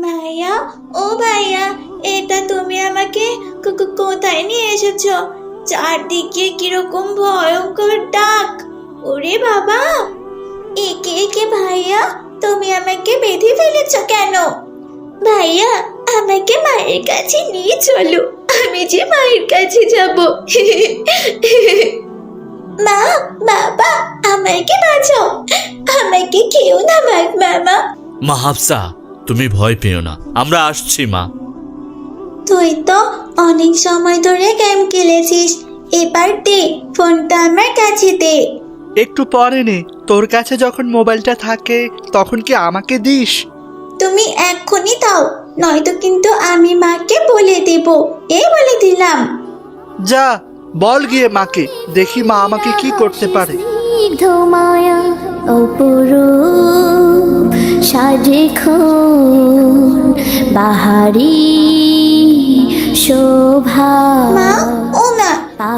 ভাইয়া, ও ভাইয়া, এটা তুমি আমাকে কোথায় নিয়ে এসেছো? চারদিকে কিরকম ভয়ঙ্কর ডাক! ওরে বাবা! একে একে ভাইয়া, তুমি আমাকে বেঁধে ফেলেছো কেন? ভাইয়া, আমাকে মায়ের কাছে নিয়ে চলো। আমি যে মায়ের কাছে যাব। মা, বাবা, আমাকে বাঁচাও। আমাকে কেউ না মামা। মা হাফসা, তুমি ভয় পেও না, আমরা আসছি মা। তুই তো অনেক সময় ধরে গেম খেলেছিস, এবার দে ফোনটা আমার কাছে দে। একটু পরে নে, তোর কাছে যখন মোবাইলটা থাকে তখন কি আমাকে দিস? তুমি এক্ষুনি দাও, নয়তো কিন্তু আমি মাকে বলে দেব। এই বলে দিলাম। যা, বল গিয়ে মাকে, দেখি মা আমাকে কি করতে পারে। স্নিগ্ধ মায়া অপরূপ সাজে খুন বাহারি শোভা। মা, ও মা,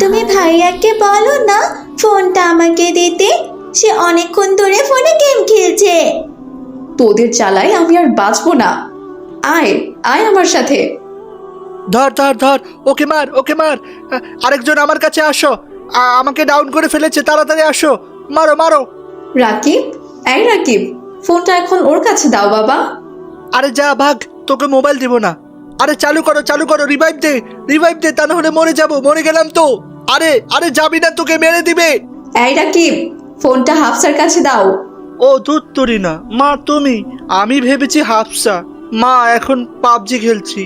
তুমি ভাইয়াকে বলো না ফোনটা আমাকে দিতে। সে অনেকক্ষণ ধরে ফোনে গেম খেলছে। তোদের জ্বালায় আমি আর বাঁচবো না। আয় আয় আমার সাথে। ধর ধর ধর, ওকে মার, ওকে মার। আরেকজন আমার কাছে আসো, আমাকে ডাউন করে ফেলেছে, তাড়াতাড়ি আসো, মারো মারো। রাকিব, এই রাকিব, ফোনটা এখন ওর কাছে দাও বাবা। আরে যা ভাগ, তোকে মোবাইল দিব না। আরে চালু করো, রিভাইভ দে, তা না হলে মরে যাবো, মরে গেলাম তো। আরে আরে যাবি না, তোকে মেরে দিবে। এই রাকিব, ফোনটা হাফসার কাছে দাও। ও ধুত্তুরি না মা, তুমি, আমি ভেবেছি হাফসা। মা, এখন পাবজি খেলছি,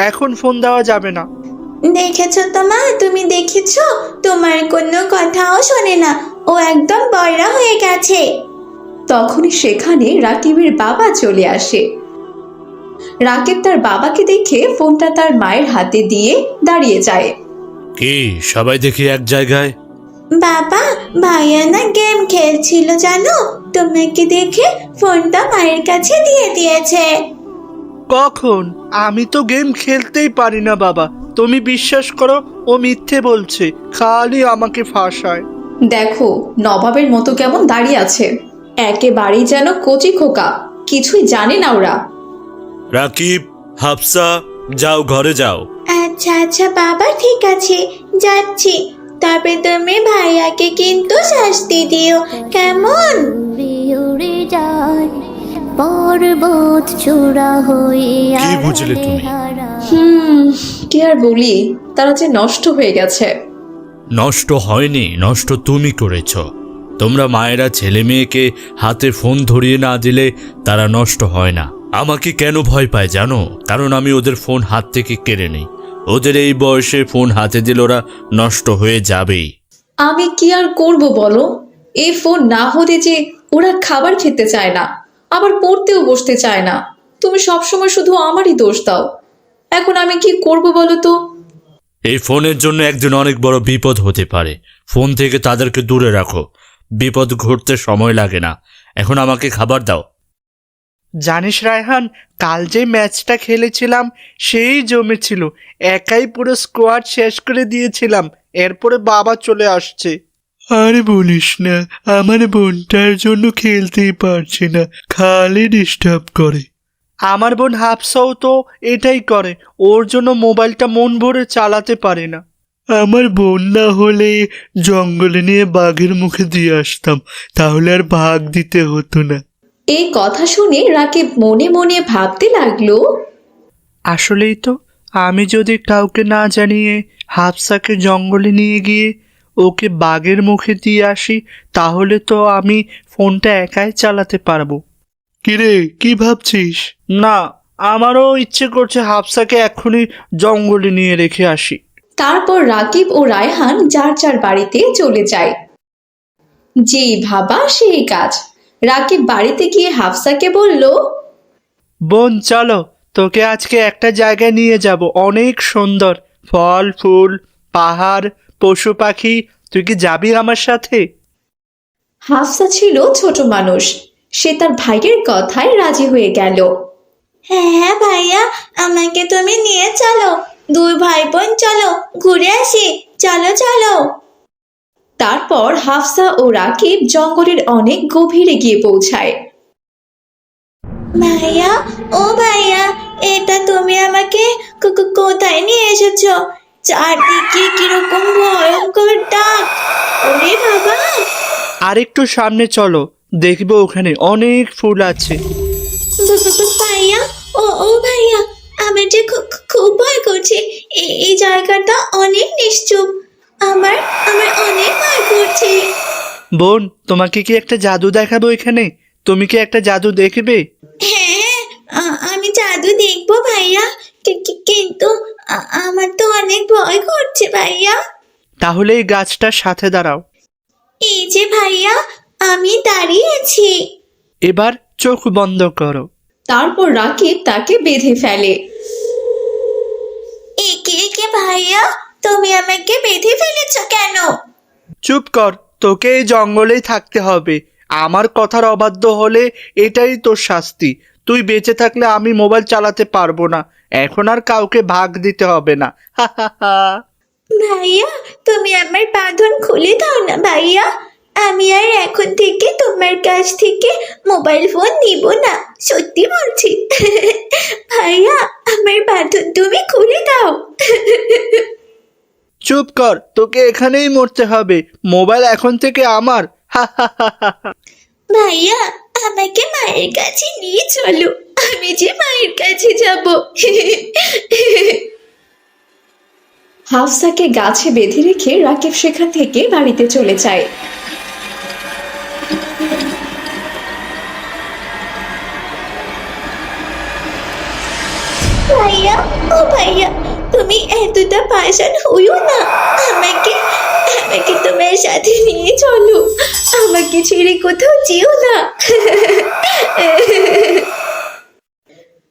এখন ফোন দেওয়া যাবে না। দেখেছো তো মা, তুমি দেখেছো? তোমার কোনো কথাও শোনে না, ও একদম বয়রা হয়ে গেছে। তখনই সেখানে রাকিবের বাবা চলে আসে। রাকিব তার বাবাকে দেখে ফোনটা তার মায়ের হাতে দিয়ে দাঁড়িয়ে যায়। কি সবাই দেখি এক জায়গায়? বাবা, ভাইয়া না গেম খেলছিল জানো, তোমাকে দেখে ফোনটা মায়ের কাছে দিয়ে দিয়েছে। কখন? আমি তো গেম খেলতেই পারি না বাবা, তুমি বিশ্বাস করো, ও মিথ্যে বলছে, খালি আমাকে ফাঁসায়। দেখো নবাবের মতো কেমন দাঁড়িয়ে আছে, একেবারেই যেন কচি খোকা, কিছুই জানে না ওরা। রাকিব, হাফসা, যাও ঘরে যাও। আচ্ছা আচ্ছা বাবা, ঠিক আছে, যাচ্ছি। তবে তুমি ভাইয়াকে কিন্তু শাস্তি দিও, কেমন? উড়ে যায় পর্বত চূড়া হয়ে কি বুঝলে তুমি? কি আর বলি, তারা যে নষ্ট হয়ে গেছে। নষ্ট হয়নি, নষ্ট তুমি করেছ। তোমরা মায়েরা ছেলে মেয়েকে হাতে ফোন ধরিয়ে না দিলে তারা নষ্ট হয় না। আমাকে কেন ভয় পায় জানো? কারণ আমি ওদের ফোন হাত থেকে কেড়ে নিই। ওদের এই বয়সে ফোন হাতে দিলে ওরা নষ্ট হয়ে যাবেই। আমি কি আর করব বলো, এই ফোন না হলে যে ওরা খাবার খেতে চায় না, আবার পড়তেও বসতে চায় না। তুমি সবসময় শুধু আমারই দোষ দাও, এখন আমি কি করব বলো তো? এই ফোনের জন্য একদিন অনেক বড় বিপদ হতে পারে। ফোন থেকে তাদেরকে দূরে রাখো, বিপদ ঘটতে সময় লাগে না। এখন আমাকে খাবার দাও। জানিস রায়হান, কাল যে ম্যাচটা খেলেছিলাম সেই জমেছিল, একাই পুরো স্কোয়াড শেষ করে দিয়েছিলাম, এরপরে বাবা চলে আসছে। আরে বলিস না, আমার বোনটার জন্য খেলতেই পারছি না, খালি ডিস্টার্ব করে। আমার বোন হাফসাও তো এটাই করে, ওর জন্য মোবাইলটা মন ভরে চালাতে পারে না। আমার বোন না হলে জঙ্গলে নিয়ে বাঘের মুখে দিয়ে আসতাম, তাহলে আর ভাগ দিতে হতো না। এই কথা শুনে রাকিব মনে মনে ভাবতে লাগলো, আসলেই তো, আমি যদি কাউকে না জানিয়ে হাফসাকে জঙ্গলে নিয়ে গিয়ে ওকে বাঘের মুখে দিয়ে আসি, তাহলে তো আমি ফোনটা একাই চালাতে পারবো। কিরে, কি ভাবছিস? না, আমারও ইচ্ছে করছে হাফসাকে এক্ষুনি জঙ্গলে নিয়ে রেখে আসি। তারপর রাকিব ও রায়হান যার যার বাড়িতে চলে যায়। যেই ভাবা সেই কাজ। রাকিব বাড়িতে গিয়ে হাফসাকে বলল, বোন চলো, তোকে আজকে একটা জায়গায় নিয়ে যাব, অনেক সুন্দর, ফল ফুল, পাহাড়, পশু পাখি, তুই কি যাবি আমার সাথে? হাফসা ছিল ছোট মানুষ, সে তার ভাইয়ের কথায় রাজি হয়ে গেল। হ্যাঁ ভাইয়া, আমাকে তুমি নিয়ে চলো, দুই ভাই বোন চলো ঘুরে আসি, চলো চলো। তারপর হাফসা ও রাকিব জঙ্গলের অনেক গভীরে গিয়ে পৌঁছায়। ভাইয়া, ও ভাইয়া, কোথায় নিয়ে এসেছো? চারদিকে কিরকম ভয়ঙ্কর ডাক! ওরে বাবা! আর একটু সামনে চলো, দেখবো ওখানে অনেক ফুল আছে। ভাইয়া, ও ভাইয়া, আমার যে খুব ভয় করছে। এই জায়গাটা অনেক নিশ্চুপ। আমার আমার অনেক ভয় করছে। বোন, তোমাকে কি একটা জাদু দেখাবো এখানে? তুমি কি একটা জাদু দেখবে? হ্যাঁ, আমি জাদু দেখবো ভাইয়া। কিন্তু আমার তো অনেক ভয় করছে ভাইয়া। তাহলে এই গাছটার সাথে দাঁড়াও। এই যে ভাইয়া, আমি দাঁড়িয়েছি। এবার চোখ বন্ধ করো। তারপর রাকিব তাকে বেঁধে ফেলে। একে একে ভাইয়া, তুমি আমাকে বেঁধে ফেলেছ কেন? চুপ কর, তোকে এই জঙ্গলেই থাকতে হবে। আমার কথার অবাধ্য হলে এটাই তোর শাস্তি। তুই বেঁচে থাকলে আমি মোবাইল চালাতে পারবো না। এখন আর কাউকে ভাগ দিতে হবে না। হা হা হা। ভাইয়া, তুমি আমার বাঁধন খুলে দাও না ভাইয়া। আমি আর এখন থেকে তোমার কাছ থেকে মোবাইল ফোন নিব না, সত্যি বলছি। ভাইয়া, আমার বাঁধন তুমি খুলে দাও। চুপ কর, তোকে এখানেই মরতে হবে। মোবাইল এখন থেকে আমার। হা হা হা হা। ভাইয়া, আমাকে মায়ের কাছে নিয়ে চলো। আমি যে মায়ের কাছে যাব। হাফসাকে গাছে বেঁধে রেখে রাকিব সেখান থেকে বাড়িতে চলে যায়। ভাইয়া, ও ভাইয়া, তুমি এতটা পাষাণ হইও না। আমাকে আমাকে তোমার সাথে নিয়ে চলো। আমাকে ছেড়ে কোথাও যেও না।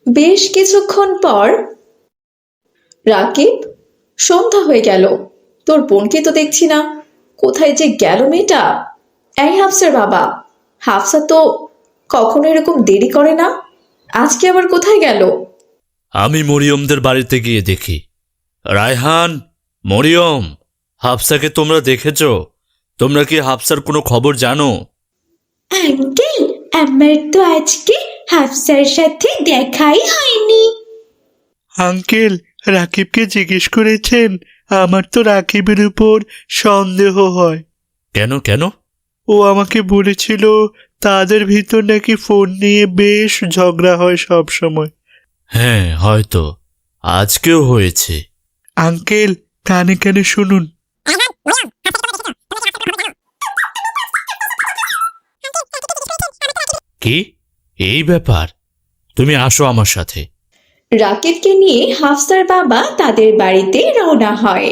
বেশ কিছুক্ষণ পর রাকিব, সন্ধ্যা হয়ে গেল। তোর বোনকে তো দেখছি না, কোথায় যে গেল মেয়েটা? এই হাফসার বাবা, হাফসা তো কখনো এরকম দেরি করে না, আজকে আবার কোথায় গেল? আমি মরিয়মদের বাড়িতে গিয়ে দেখি। রায়হান, মরিয়ম, হাফসাকে তোমরা দেখেছ? তোমরা কি হাফসার কোনো খবর জানো? আঙ্কেল, আমার তো আজকে হাফসার সাথে দেখাই হয়নি। আঙ্কেল, রাকিবকে জিজ্ঞেস করেছেন? আমার তো রাকিবের উপর সন্দেহ হয়। কেন কেন? ও আমাকে বলেছিল তাদের ভিতর নাকি ফোন নিয়ে বেশ ঝগড়া হয় সব সময়। হ্যাঁ, হয়তো আজকেও হয়েছে। আঙ্কেল, কানে কানে শুনুন। কি এই ব্যাপার? তুমি আসো আমার সাথে। রাকিবকে নিয়ে হাফসার বাবা তাদের বাড়িতে রওনা হয়।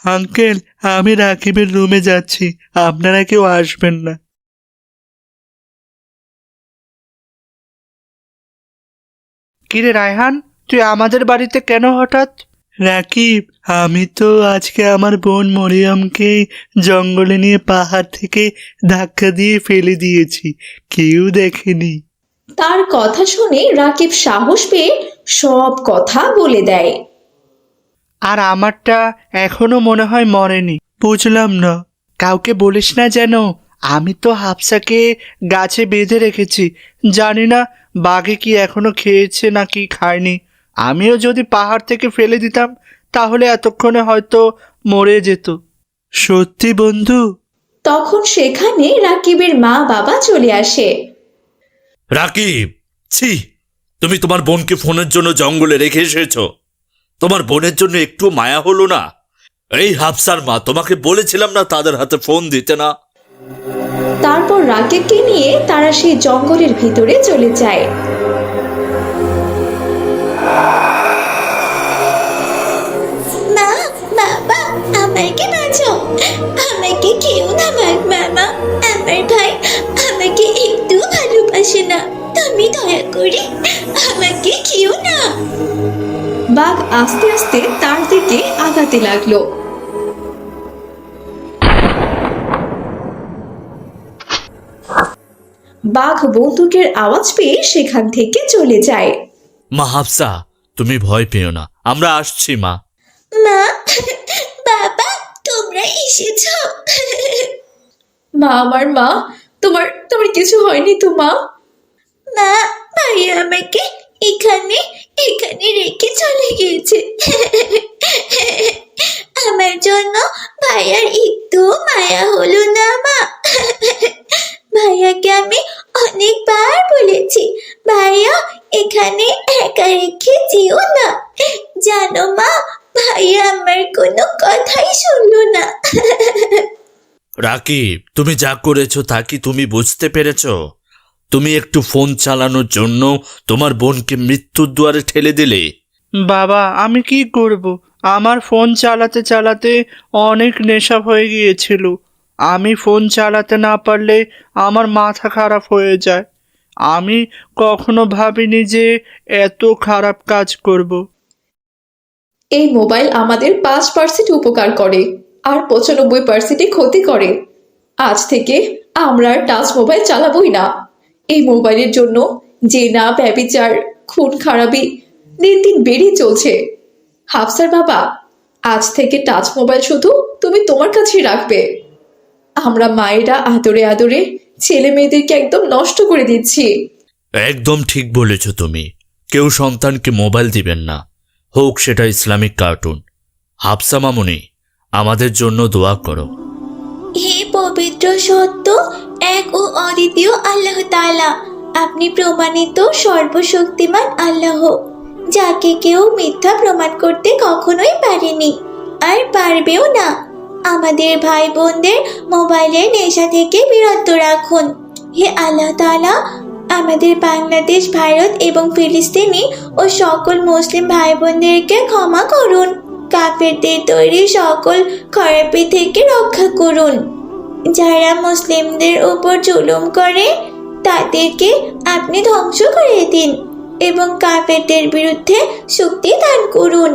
আঙ্কেল, আমি রাকিবের রুমে যাচ্ছি, আপনারা কেউ আসবেন না। কিরে রায়হান, তুই আমাদের বাড়িতে কেন হঠাৎ? রাকিব, আমি তো আজকে আমার বোন মরিয়মকে জঙ্গলে নিয়ে পাহাড় থেকে ধাক্কা দিয়ে ফেলে দিয়েছি, কেউ দেখেনি। তার কথা শুনে রাকিব সাহস পেয়ে সব কথা বলে দেয়। আর আমারটা এখনো মনে হয় মরেনি। বুঝলাম না, কাউকে বলিস না যেন। আমি তো হাফসাকে গাছে বেঁধে রেখেছি, জানি না বাঘে কি এখনো খেয়েছে নাকি খায়নি। আমিও যদি পাহাড় থেকে ফেলে দিতাম তাহলে এতক্ষণে হয়তো মরে যেত। সত্যি বন্ধু? তখন সেখানে রাকিবের মা বাবা চলে আসে। রাকিব, ছি, তুমি তোমার বোনকে ফোনের জন্য জঙ্গলে রেখে এসেছো। তোমার বোনের জন্য একটু মায়া হলো না? এই হাফসার মা, তোমাকে বলেছিলাম না তাদের হাতে ফোন দিতে না? তারপর রাকিবকে নিয়ে তারা সেই জঙ্গলের ভিতরে চলে যায়। মা, বাবা, আমাকে বাঁচাও। আমাকে কেউ না মামা। আমার ভাই আমাকে একটু ভালোবাসে না। তুমি দয়া করে আমাকে কেউ না। বাঘ আস্তে আস্তে তার দিকে আগাতে লাগলো। বাঘ বন্দুকের আওয়াজ পেয়ে সেখান থেকে চলে যায়। মা হাফসা, তুমি ভয় পেও না, আমরা আসছি মা। মা, বাবা, তোমরা এসেছো? মা, আমার মা, তোমার তোমার কিছু হয়নি তো মা? মা, ভাইয়া আমাকে এখানে এখানে রেখে চলে গিয়েছে। আমার জন্য ভাইয়ার একটু মায়া হলো না মা। ভাইয়াকে আমি অনেকবার বলেছি, ভাইয়া এখানে একা রেখে যেও না। জানো মা, ভাইয়া আমার কোনো কথাই শুনলো না। রাকিব, তুমি যা করেছো তা কি তুমি বুঝতে পেরেছো? তুমি একটু ফোন চালানোর জন্য তোমার বোনকে মৃত্যুর দুয়ারে ঠেলে দিলে। বাবা আমি কি করব, আমার ফোন চালাতে চালাতে অনেক নেশা হয়ে গিয়েছিল। আমি ফোন চালাতে না পারলে আমার মাথা খারাপ হয়ে যায়। আমি কখনো ভাবিনি যে এত খারাপ কাজ করব। এই মোবাইল আমাদের 5% উপকার করে আর 95% ক্ষতি করে। আজ থেকে আমরা আর টাচ মোবাইল চালাবোই না। এই মোবাইলের জন্য জেনা, ব্যভিচার, খুন খারাপি দিন দিন বেড়েই চলছে। হাফসার বাবা, আজ থেকে টাচ মোবাইল শুধু তুমি তোমার কাছেই রাখবে। আমরা মায়েরা আদরে আদরে ছেলে মেয়েদেরকে একদম নষ্ট করে দিচ্ছি। একদম ঠিক বলেছো তুমি। কেউ সন্তানকে মোবাইল দিবেন না, হোক সেটা ইসলামিক কার্টুন। হাফসা মামুনি, আমাদের জন্য দোয়া করো। হে পবিত্র সত্য এক ও অদ্বিতীয় আল্লাহ তাআলা, আপনি প্রমাণিত সর্বশক্তিমান আল্লাহ, যাকে কেউ মিথ্যা প্রমাণ করতে কখনোই পারেনি আর পারবেও না। আমাদের ভাই বোনদের মোবাইলের নেশা থেকে বিরত রাখুন। হে আল্লাহ তাআলা, আমাদের বাংলাদেশ, ভারত এবং ফিলিস্তিনি ও সকল মুসলিম ভাই বোনদেরকে ক্ষমা করুন। কাফেরদের তৈরি সকল খারাপি থেকে রক্ষা করুন। যারা মুসলিমদের উপর জুলুম করে তাদেরকে আপনি ধ্বংস করে দিন এবং কাফেরদের বিরুদ্ধে শক্তি দান করুন।